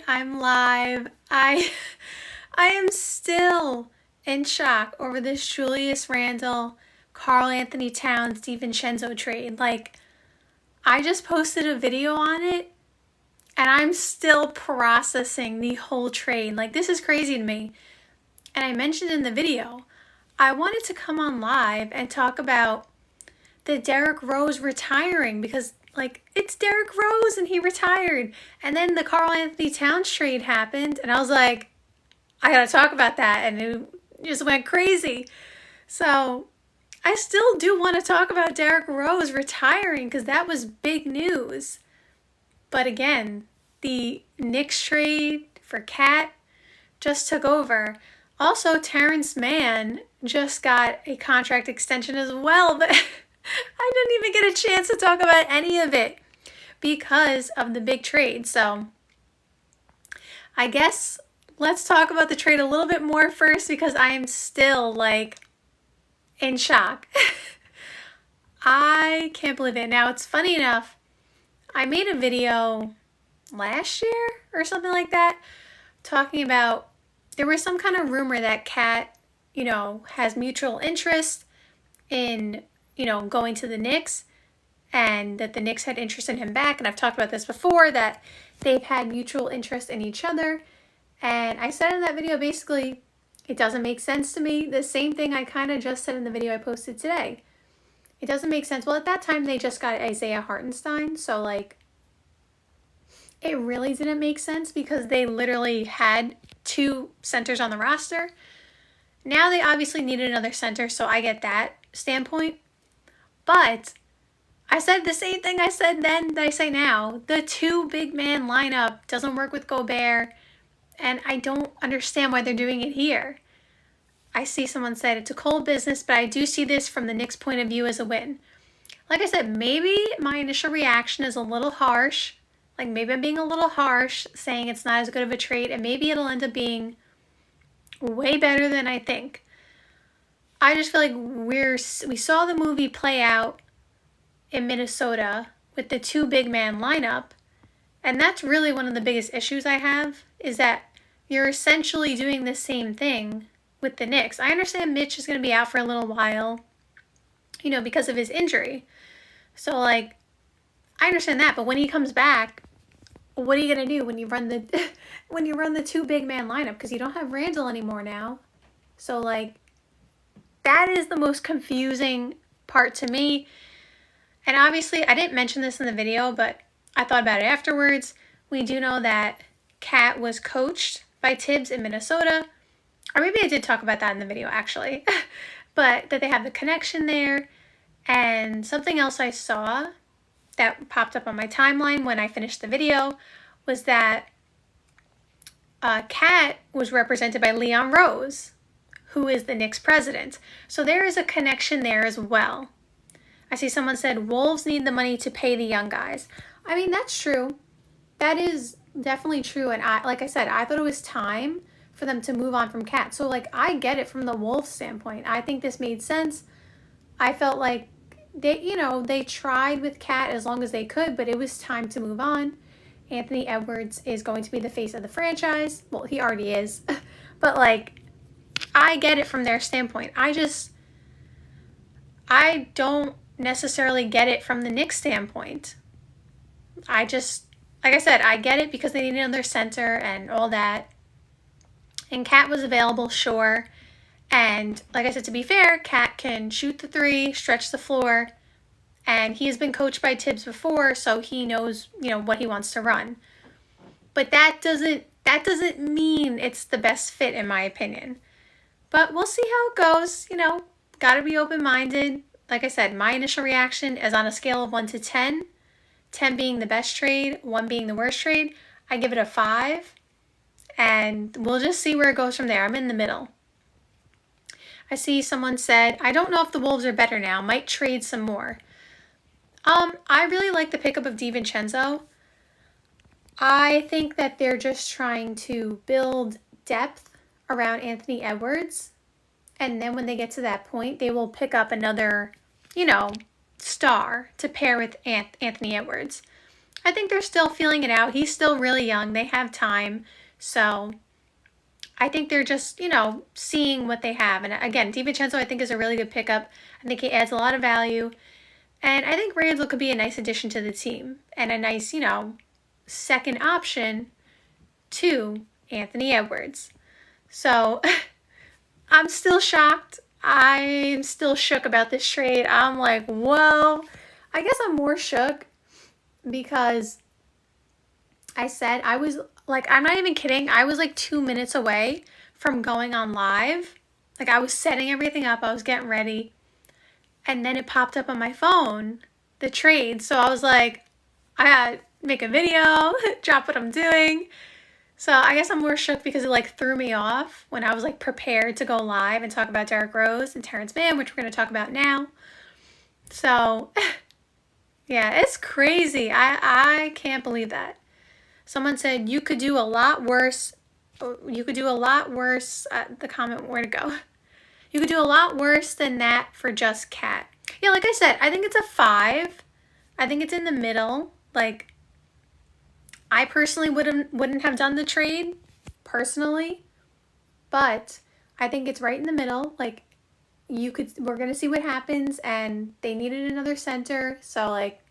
I'm live. I am still in shock over this Julius Randle, Karl Anthony Towns, DiVincenzo trade. I just posted a video on it and I'm still processing the whole trade. This is crazy to me. And I mentioned in the video, I wanted to come on live and talk about the Derrick Rose retiring because it's Derrick Rose and he retired. And then the Karl Anthony Towns trade happened and I was like, I gotta talk about that, and it just went crazy. So I still do want to talk about Derrick Rose retiring because that was big news. But again, the Knicks trade for Cat just took over. Also, Terance Mann just got a contract extension as well, but I didn't even get a chance to talk about any of it because of the big trade. So I guess let's talk about the trade a little bit more first because I am still in shock. I can't believe it. Now, it's funny enough, I made a video last year or something like that talking about there was some kind of rumor that Cat, has mutual interest in going to the Knicks, and that the Knicks had interest in him back. And I've talked about this before, that they've had mutual interest in each other. And I said in that video, basically, it doesn't make sense to me. The same thing I kind of just said in the video I posted today. It doesn't make sense. Well, at that time, they just got Isaiah Hartenstein. So, it really didn't make sense because they literally had two centers on the roster. Now they obviously needed another center, so I get that standpoint. But I said the same thing I said then that I say now. The two big man lineup doesn't work with Gobert, and I don't understand why they're doing it here. I see someone said it's a cold business, but I do see this from the Knicks' point of view as a win. Like I said, maybe my initial reaction is a little harsh. Maybe I'm being a little harsh saying it's not as good of a trade, and maybe it'll end up being way better than I think. I just feel like we saw the movie play out in Minnesota with the two big man lineup, and that's really one of the biggest issues I have, is that you're essentially doing the same thing with the Knicks. I understand Mitch is going to be out for a little while, because of his injury. So I understand that, but when he comes back, what are you going to do when you run the two big man lineup, because you don't have Randle anymore now. So that is the most confusing part to me. And obviously, I didn't mention this in the video, but I thought about it afterwards. We do know that Cat was coached by Tibbs in Minnesota. Or maybe I did talk about that in the video, actually. But that they have the connection there. And something else I saw that popped up on my timeline when I finished the video was that Cat was represented by Leon Rose, who is the Knicks president. So there is a connection there as well. I see someone said, Wolves need the money to pay the young guys. I mean, that's true. That is definitely true. And like I said, I thought it was time for them to move on from Cat. So I get it from the Wolves standpoint. I think this made sense. I felt like they tried with Cat as long as they could, but it was time to move on. Anthony Edwards is going to be the face of the franchise. Well, he already is. But I get it from their standpoint. I don't necessarily get it from the Knicks standpoint. Like I said, I get it because they need another center and all that. And Cat was available, sure. And like I said, to be fair, Cat can shoot the three, stretch the floor, and he's been coached by Tibbs before, so he knows, what he wants to run. But that doesn't mean it's the best fit, in my opinion. But we'll see how it goes. Gotta be open-minded. Like I said, my initial reaction is on a scale of 1 to 10. 10 being the best trade, 1 being the worst trade. I give it a 5. And we'll just see where it goes from there. I'm in the middle. I see someone said, I don't know if the Wolves are better now. Might trade some more. I really like the pickup of DiVincenzo. I think that they're just trying to build depth around Anthony Edwards. And then when they get to that point, they will pick up another, star to pair with Anthony Edwards. I think they're still feeling it out. He's still really young. They have time. So I think they're just, seeing what they have. And again, DiVincenzo I think is a really good pickup. I think he adds a lot of value. And I think Randle could be a nice addition to the team and a nice, second option to Anthony Edwards. So I'm still shocked. I'm still shook about this trade. I'm like, whoa. I guess I'm more shook because I said I was like, I'm not even kidding. I was like 2 minutes away from going on live. Like I was setting everything up. I was getting ready. And then it popped up on my phone, the trade. So I was like, I gotta make a video, drop what I'm doing. So I guess I'm more shook because it like threw me off when I was like prepared to go live and talk about Derrick Rose and Terance Mann, which we're going to talk about now. So yeah, it's crazy. I can't believe that. Someone said you could do a lot worse. You could do a lot worse. The comment, where to go? You could do a lot worse than that for just Cat. Yeah, like I said, I think it's a 5. I think it's in the middle. Like, I personally wouldn't have done the trade, personally. But I think it's right in the middle. Like, we're going to see what happens. And they needed another center. So, like,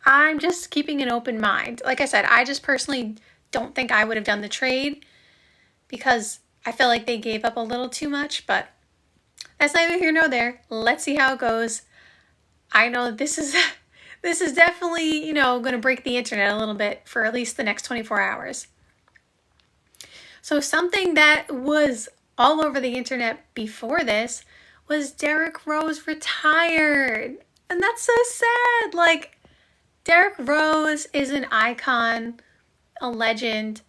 I'm just keeping an open mind. Like I said, I just personally don't think I would have done the trade because I feel like they gave up a little too much, but that's neither here nor there. Let's see how it goes. I know this is definitely, going to break the internet a little bit for at least the next 24 hours. So something that was all over the internet before this was Derrick Rose retired. And that's so sad. Like, Derrick Rose is an icon, a legend.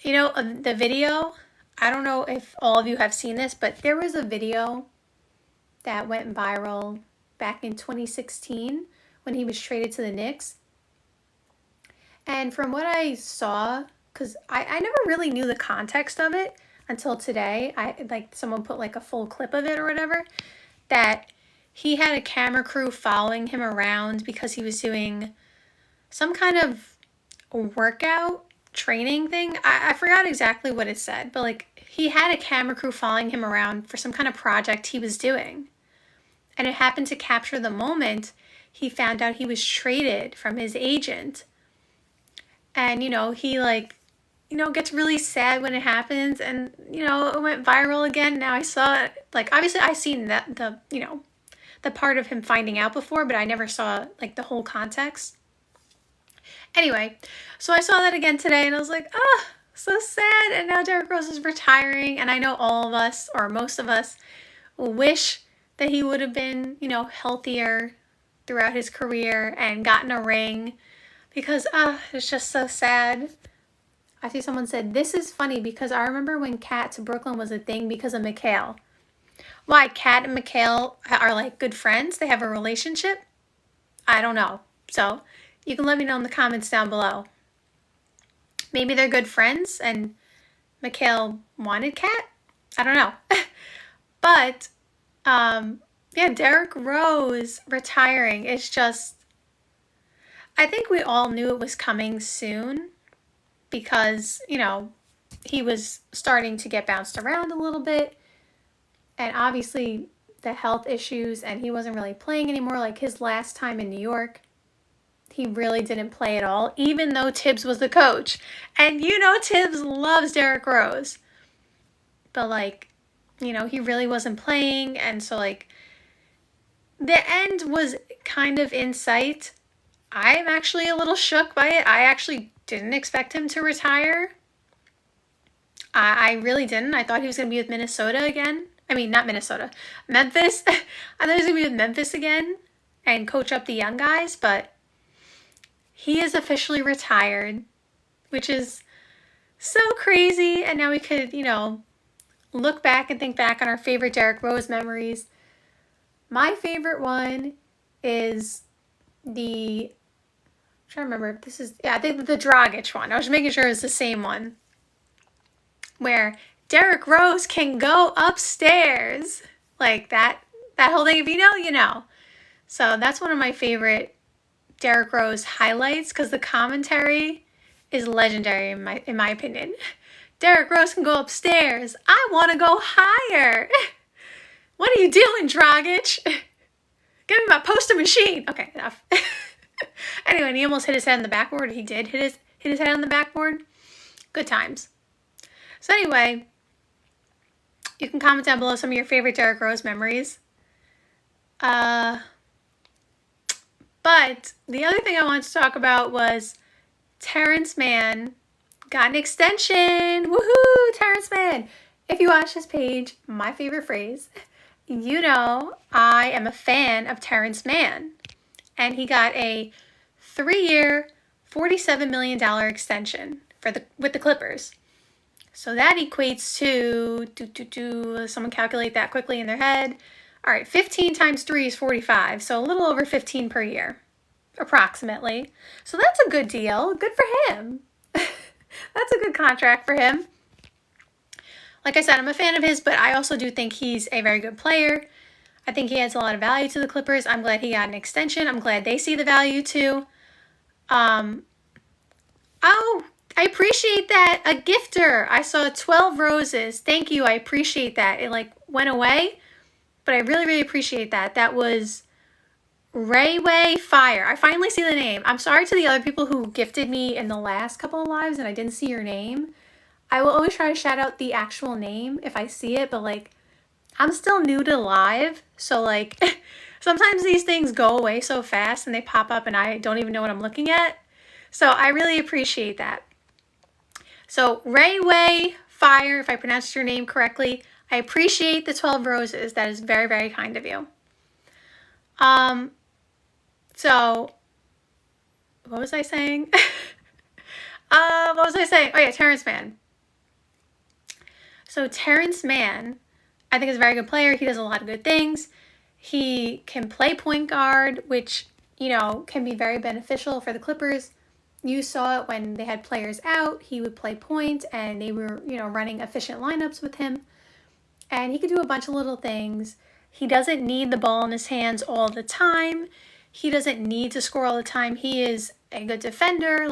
The video, I don't know if all of you have seen this, but there was a video that went viral back in 2016 when he was traded to the Knicks. And from what I saw, because I never really knew the context of it until today. Someone put like a full clip of it or whatever, that he had a camera crew following him around because he was doing some kind of workout training thing. I forgot exactly what it said, but like he had a camera crew following him around for some kind of project he was doing. And it happened to capture the moment he found out he was traded from his agent. And, he gets really sad when it happens. And, it went viral again. Now I saw it. Like, obviously I seen the part of him finding out before, but I never saw like the whole context. Anyway, so I saw that again today and I was like, so sad. And now Derrick Rose is retiring. And I know all of us, or most of us, wish that he would have been, healthier throughout his career and gotten a ring, because it's just so sad. I see someone said, this is funny because I remember when Cat to Brooklyn was a thing because of Mikal. Why, Cat and Mikal are like good friends? They have a relationship? I don't know. So you can let me know in the comments down below. Maybe they're good friends and Mikal wanted Cat? I don't know. But yeah, Derrick Rose retiring is just, I think we all knew it was coming soon because, he was starting to get bounced around a little bit. And obviously the health issues, and he wasn't really playing anymore. Like his last time in New York, he really didn't play at all, even though Tibbs was the coach. And Tibbs loves Derrick Rose. But like, he really wasn't playing. And so like, the end was kind of in sight. I'm actually a little shook by it. I actually didn't expect him to retire. I really didn't. I thought he was going to be with Minnesota again. I mean, not Minnesota. Memphis. I thought he was going to be with Memphis again and coach up the young guys. But he is officially retired, which is so crazy. And now we could, look back and think back on our favorite Derrick Rose memories. My favorite one is I'm trying to remember if this is, I think the Dragic one. I was making sure it's the same one, where Derrick Rose can go upstairs. Like that whole thing. If you know, you know. So that's one of my favorite Derrick Rose highlights because the commentary is legendary in my opinion. Derrick Rose can go upstairs. I want to go higher. What are you doing, Dragic? Give me my poster machine. Okay, enough. Anyway, and he almost hit his head on the backboard. He did hit his head on the backboard. Good times. So anyway, you can comment down below some of your favorite Derrick Rose memories. But the other thing I wanted to talk about was Terance Mann got an extension. Woohoo, Terance Mann. If you watch this page, my favorite phrase, you know I am a fan of Terance Mann. And he got a 3-year, $47 million extension with the Clippers. So that equates to, someone calculate that quickly in their head. All right, 15 times 3 is 45, so a little over 15 per year, approximately. So that's a good deal. Good for him. That's a good contract for him. Like I said, I'm a fan of his, but I also do think he's a very good player. I think he adds a lot of value to the Clippers. I'm glad he got an extension. I'm glad they see the value too. Oh, I appreciate that. A gifter. I saw 12 roses. Thank you. I appreciate that. It went away, but I really, really appreciate that. That was Rayway Fire. I finally see the name. I'm sorry to the other people who gifted me in the last couple of lives and I didn't see your name. I will always try to shout out the actual name if I see it, but I'm still new to live, so sometimes these things go away so fast and they pop up and I don't even know what I'm looking at. So I really appreciate that. So Rayway Fire, if I pronounced your name correctly, I appreciate the 12 roses. That is very, very kind of you. So what was I saying? What was I saying? Oh yeah, Terance Mann. So Terance Mann, I think is a very good player. He does a lot of good things. He can play point guard, which, can be very beneficial for the Clippers. You saw it when they had players out. He would play point and they were, running efficient lineups with him. And he could do a bunch of little things. He doesn't need the ball in his hands all the time. He doesn't need to score all the time. He is a good defender,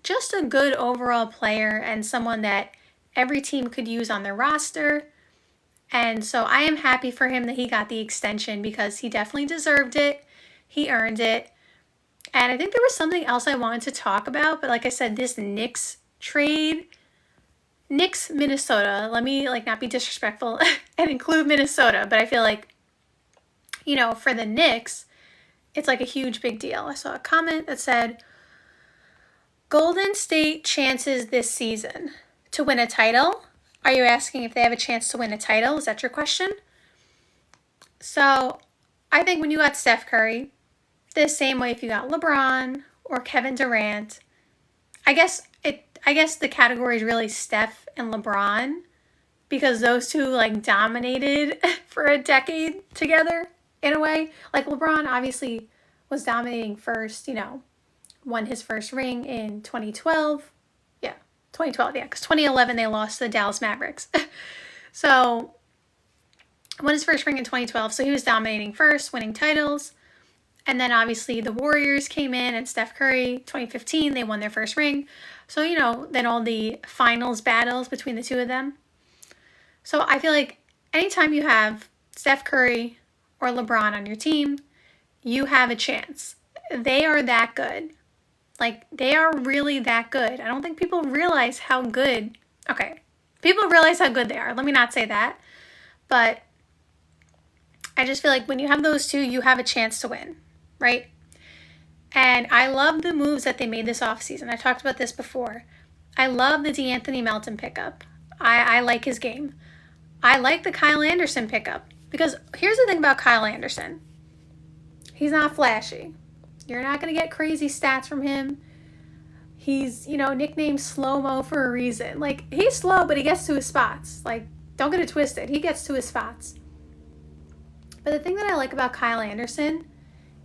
just a good overall player and someone that every team could use on their roster. And so I am happy for him that he got the extension because he definitely deserved it. He earned it. And I think there was something else I wanted to talk about, but like I said, this Knicks trade, Knicks, Minnesota, let me not be disrespectful and include Minnesota, but I feel for the Knicks, it's a huge big deal. I saw a comment that said, Golden State chances this season to win a title. Are you asking if they have a chance to win a title? Is that your question? So I think when you got Steph Curry, the same way if you got LeBron or Kevin Durant, I guess the category is really Steph and LeBron because those two dominated for a decade together in a way. LeBron obviously was dominating first, won his first ring in 2012. Yeah, 2012, yeah, because 2011 they lost to the Dallas Mavericks. So won his first ring in 2012, so he was dominating first, winning titles. And then obviously the Warriors came in and Steph Curry, 2015, they won their first ring. So, then all the finals battles between the two of them. So I feel anytime you have Steph Curry or LeBron on your team, you have a chance. They are that good. They are really that good. I don't think people realize how good. Okay, people realize how good they are. Let me not say that. But I just feel when you have those two, you have a chance to win, right? And I love the moves that they made this offseason. I talked about this before. I love the DeAnthony Melton pickup. I like his game. I like the Kyle Anderson pickup. Because here's the thing about Kyle Anderson. He's not flashy. You're not going to get crazy stats from him. He's, nicknamed Slow-Mo for a reason. He's slow, but he gets to his spots. Don't get it twisted. He gets to his spots. But the thing that I like about Kyle Anderson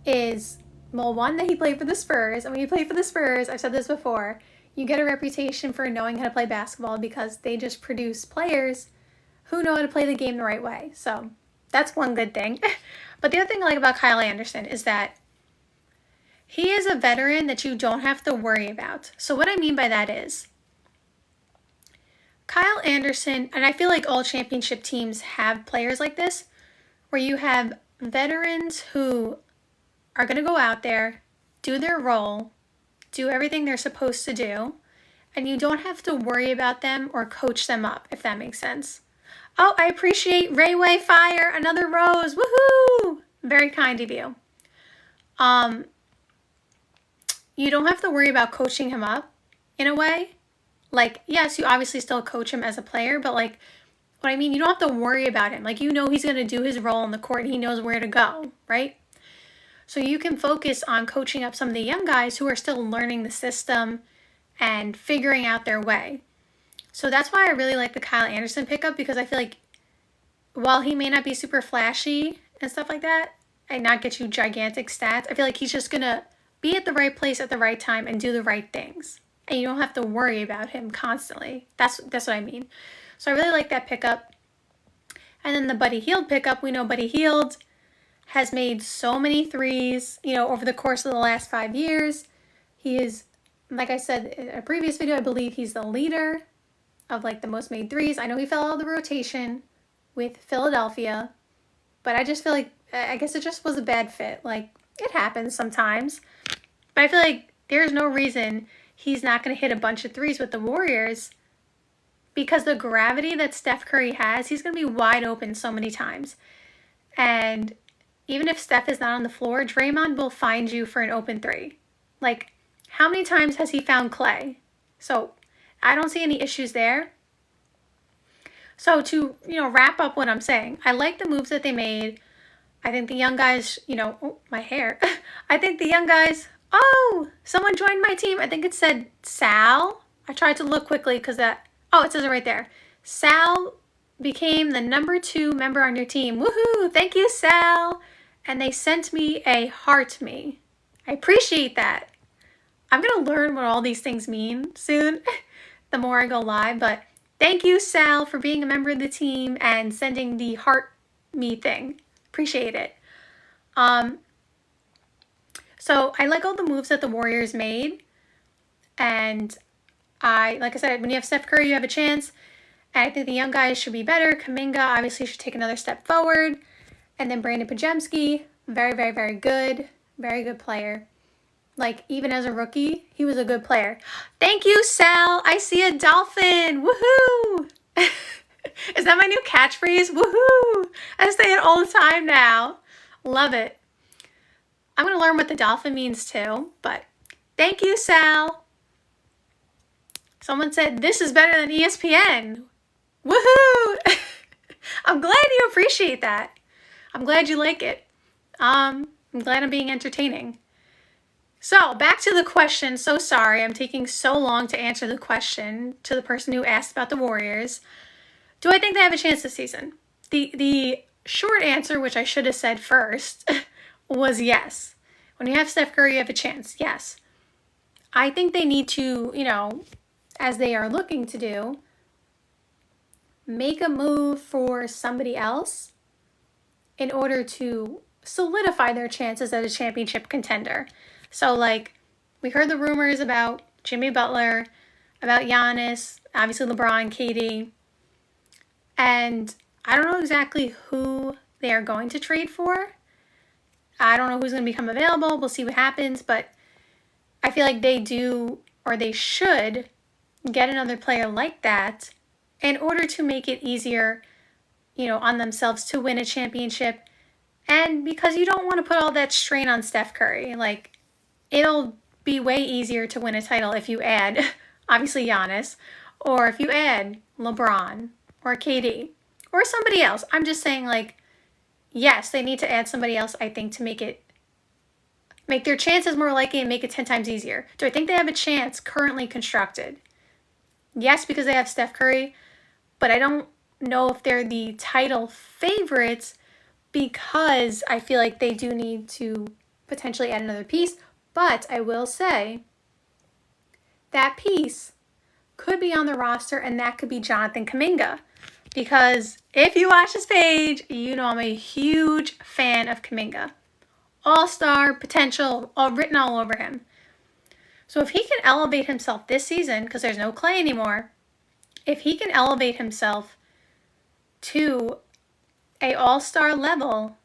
is, well, one, that he played for the Spurs. And when you play for the Spurs, I've said this before, you get a reputation for knowing how to play basketball because they just produce players who know how to play the game the right way. So that's one good thing. But the other thing I like about Kyle Anderson is that he is a veteran that you don't have to worry about. So what I mean by that is, Kyle Anderson, and I feel like all championship teams have players like this, where you have veterans who are going to go out there, do their role, do everything they're supposed to do, and you don't have to worry about them or coach them up, if that makes sense. Oh, I appreciate Rayway Fire, another rose, woohoo! Very kind of you. You don't have to worry about coaching him up, in a way. Like, yes, you obviously still coach him as a player, but like, what I mean, you don't have to worry about him. Like, you know he's going to do his role on the court and he knows where to go, right? So you can focus on coaching up some of the young guys who are still learning the system and figuring out their way. So that's why I really like the Kyle Anderson pickup, because I feel like while he may not be super flashy and stuff like that and not get you gigantic stats, I feel like he's just going to be at the right place at the right time and do the right things. And you don't have to worry about him constantly. That's what I mean. So I really like that pickup. And then the Buddy Hield pickup, we know Buddy Hield has made so many threes, over the course of the last 5 years. He is, like I said in a previous video, I believe he's the leader of like the most made threes. I know he fell out of the rotation with Philadelphia, but I just feel like, I guess it just was a bad fit. Like, it happens sometimes. But I feel like there's no reason he's not going to hit a bunch of threes with the Warriors, because the gravity that Steph Curry has, he's going to be wide open so many times. And even if Steph is not on the floor, Draymond will find you for an open three. Like, how many times has he found Clay? So I don't see any issues there. So to, wrap up what I'm saying, I like the moves that they made. I think the young guys, oh, my hair. I think the young guys, oh, someone joined my team. I think it said Sal. I tried to look quickly because it says it right there. Sal became the number 2 member on your team. Woohoo! Thank you, Sal. And they sent me a heart me. I appreciate that. I'm going to learn what all these things mean soon, the more I go live. But thank you, Sal, for being a member of the team and sending the heart me thing. Appreciate it. So I like all the moves that the Warriors made. And like I said, when you have Steph Curry, you have a chance. And I think the young guys should be better. Kuminga obviously should take another step forward. And then Brandon Pajemski, very, very, very good. Very good player. Like, even as a rookie, he was a good player. Thank you, Sal. I see a dolphin. Woohoo! Is that my new catchphrase? Woohoo! I say it all the time now. Love it. I'm going to learn what the dolphin means too. But thank you, Sal. Someone said, this is better than ESPN. Woohoo! I'm glad you appreciate that. I'm glad you like it. I'm glad I'm being entertaining. So, back to the question. So sorry, I'm taking so long to answer the question to the person who asked about the Warriors. Do I think they have a chance this season? The short answer, which I should have said first, was yes. When you have Steph Curry, you have a chance. Yes. I think they need to, as they are looking to do, make a move for somebody else in order to solidify their chances as a championship contender. So, like, we heard the rumors about Jimmy Butler, about Giannis, obviously LeBron, KD, and I don't know exactly who they are going to trade for. I don't know who's going to become available. We'll see what happens, but I feel like they do, or they should, get another player like that in order to make it easier, on themselves to win a championship. And because you don't want to put all that strain on Steph Curry. Like, it'll be way easier to win a title if you add, obviously, Giannis, or if you add LeBron or KD or somebody else. I'm just saying, like, yes, they need to add somebody else, I think, to make their chances more likely and make it 10 times easier. Do I think they have a chance currently constructed? Yes, because they have Steph Curry, but I don't know if they're the title favorites, because I feel like they do need to potentially add another piece. But I will say that piece could be on the roster, and that could be Jonathan Kuminga. Because if you watch this page, I'm a huge fan of Kuminga. all-star potential all written all over him. So if he can elevate himself this season, because there's no Clay anymore, if he can elevate himself to an all-star level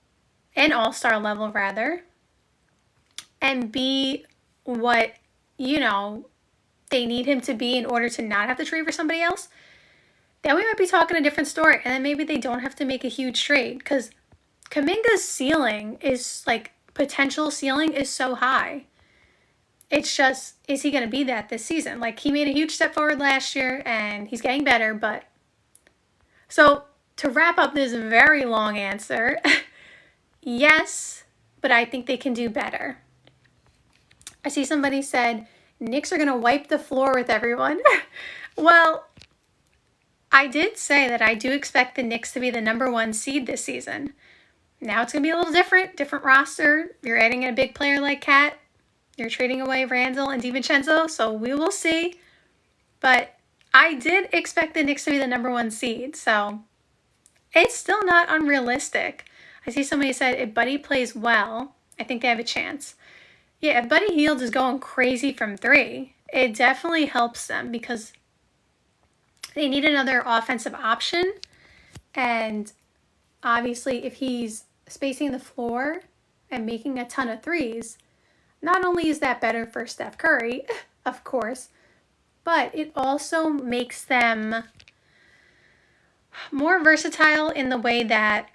rather, and be what, they need him to be in order to not have to trade for somebody else, then we might be talking a different story. And then maybe they don't have to make a huge trade, because Kuminga's ceiling is potential ceiling is so high. It's just, is he going to be that this season? He made a huge step forward last year and he's getting better, but so to wrap up this very long answer, yes, but I think they can do better. I see somebody said, Knicks are going to wipe the floor with everyone. Well, I did say that I do expect the Knicks to be the #1 seed this season. Now it's going to be a little different roster. You're adding in a big player like Cat. You're trading away Randle and DiVincenzo, so we will see. But I did expect the Knicks to be the #1 seed, so it's still not unrealistic. I see somebody said if Buddy plays well, I think they have a chance. Yeah, if Buddy Hield is going crazy from 3, it definitely helps them because they need another offensive option. And obviously, if he's spacing the floor and making a ton of threes, not only is that better for Steph Curry, of course, but it also makes them more versatile in the way that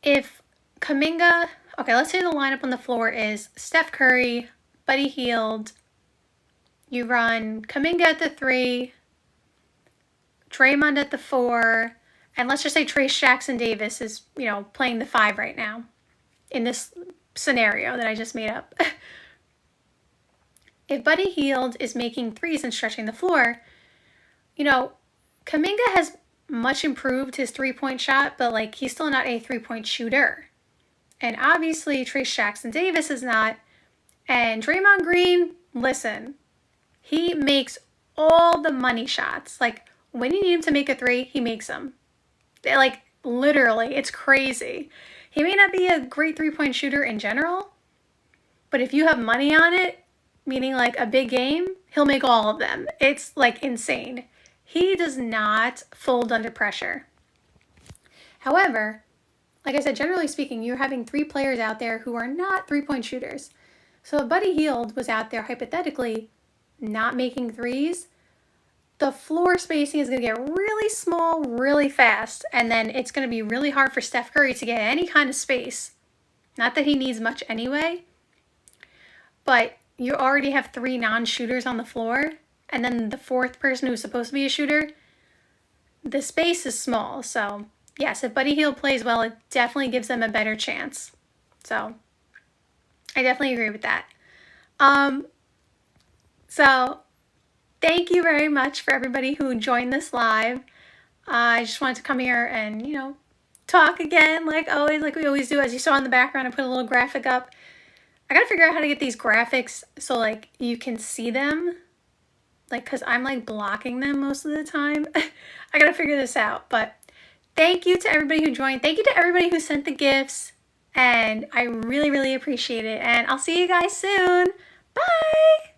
if Kuminga, okay, let's say the lineup on the floor is Steph Curry, Buddy Hield, you run Kuminga at the 3, Draymond at the 4, and let's just say Trayce Jackson-Davis is, playing the 5 right now in this scenario that I just made up. If Buddy Hield is making threes and stretching the floor, Kuminga has much improved his three-point shot, but he's still not a three-point shooter. And obviously Trayce Jackson-Davis is not. And Draymond Green, listen, he makes all the money shots. When you need him to make a 3, he makes them. Literally, it's crazy. He may not be a great three-point shooter in general, but if you have money on it, meaning a big game, he'll make all of them. It's insane. He does not fold under pressure. However, like I said, generally speaking, you're having 3 players out there who are not three-point shooters. So if Buddy Hield was out there hypothetically not making threes, the floor spacing is going to get really small really fast, and then it's going to be really hard for Steph Curry to get any kind of space. Not that he needs much anyway, but you already have 3 non-shooters on the floor, and then the 4th person who's supposed to be a shooter, the space is small. So yes, if Buddy Hield plays well, it definitely gives them a better chance. So I definitely agree with that. So thank you very much for everybody who joined this live. I just wanted to come here and, talk again like we always do. As you saw in the background, I put a little graphic up. I gotta figure out how to get these graphics so you can see them. Because I'm blocking them most of the time. I gotta figure this out. But thank you to everybody who joined. Thank you to everybody who sent the gifts. And I really, really appreciate it. And I'll see you guys soon. Bye!